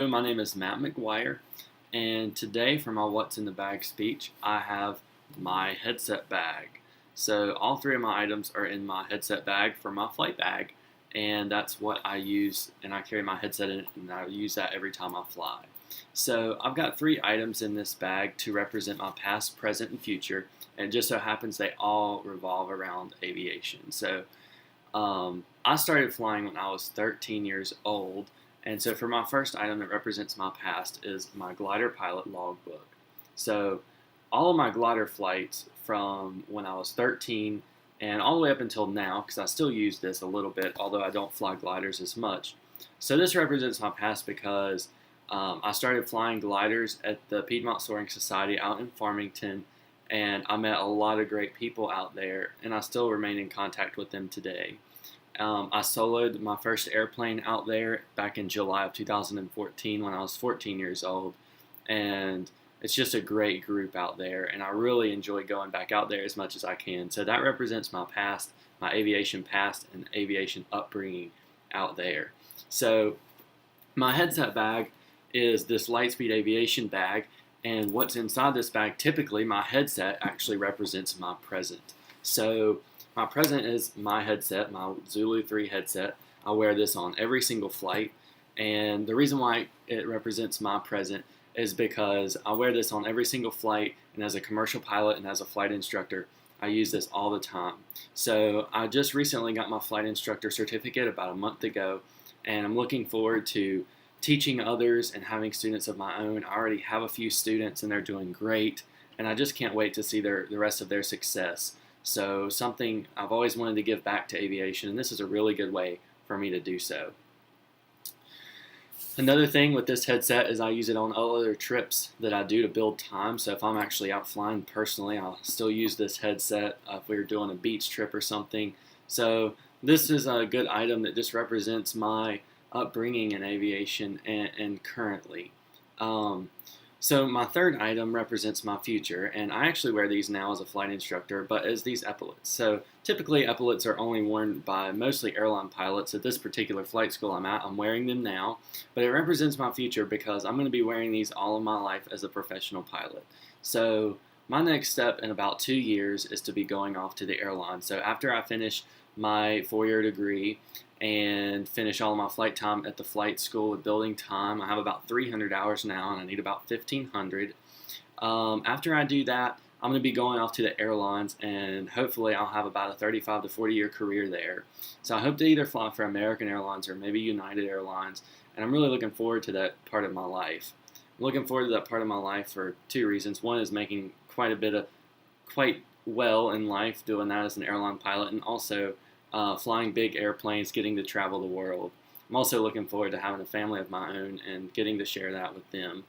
My name is Matt McGuire, and today for my What's in the Bag speech, I have my headset bag. So all three of my items are in my headset bag for my flight bag, and that's what I use, and I carry my headset in it, and I use that every time I fly. So I've got three items in this bag to represent my past, present, and future, and it just so happens they all revolve around aviation. I started flying when I was 13 years old, and so for my first item that represents my past is my glider pilot logbook. So all of my glider flights from when I was 13 and all the way up until now, because I still use this a little bit, although I don't fly gliders as much. So this represents my past because I started flying gliders at the Piedmont Soaring Society out in Farmington, and I met a lot of great people out there, and I still remain in contact with them today. I soloed my first airplane out there back in July of 2014 when I was 14 years old, and it's just a great group out there, and I really enjoy going back out there as much as I can. So that represents my past, my aviation past, and aviation upbringing out there. So my headset bag is this Lightspeed Aviation bag, and what's inside this bag, typically my headset actually represents my present. So my present is my headset, my Zulu 3 headset. I wear this on every single flight, and the reason why it represents my present is because I wear this on every single flight, and as a commercial pilot and as a flight instructor, I use this all the time. So I just recently got my flight instructor certificate about a month ago, and I'm looking forward to teaching others and having students of my own. I already have a few students, and they're doing great, and I just can't wait to see the rest of their success. So something I've always wanted to give back to aviation, and this is a really good way for me to do so. Another thing with this headset is I use it on all other trips that I do to build time. So if I'm actually out flying personally, I'll still use this headset if we were doing a beach trip or something. So this is a good item that just represents my upbringing in aviation and currently. So my third item represents my future, and I actually wear these now as a flight instructor, but as these epaulets. So typically epaulets are only worn by mostly airline pilots. At this particular flight school I'm at, I'm wearing them now, but it represents my future because I'm going to be wearing these all of my life as a professional pilot. So my next step in about 2 years is to be going off to the airline. So after I finish my 4-year degree and finish all of my flight time at the flight school with building time, I have about 300 hours now, and I need about 1,500. After I do that, I'm going to be going off to the airlines, and hopefully I'll have about a 35 to 40 year career there. So I hope to either fly for American Airlines or maybe United Airlines, and I'm really looking forward to that part of my life. I'm looking forward to that part of my life for two reasons. One is making quite well in life doing that as an airline pilot, and also flying big airplanes, getting to travel the world. I'm also looking forward to having a family of my own and getting to share that with them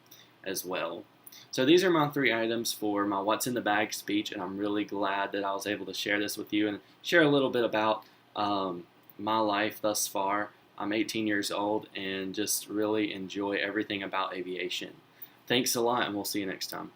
as well. So these are my three items for my What's in the Bag speech, and I'm really glad that I was able to share this with you and share a little bit about my life thus far. I'm 18 years old and just really enjoy everything about aviation. Thanks a lot, and we'll see you next time.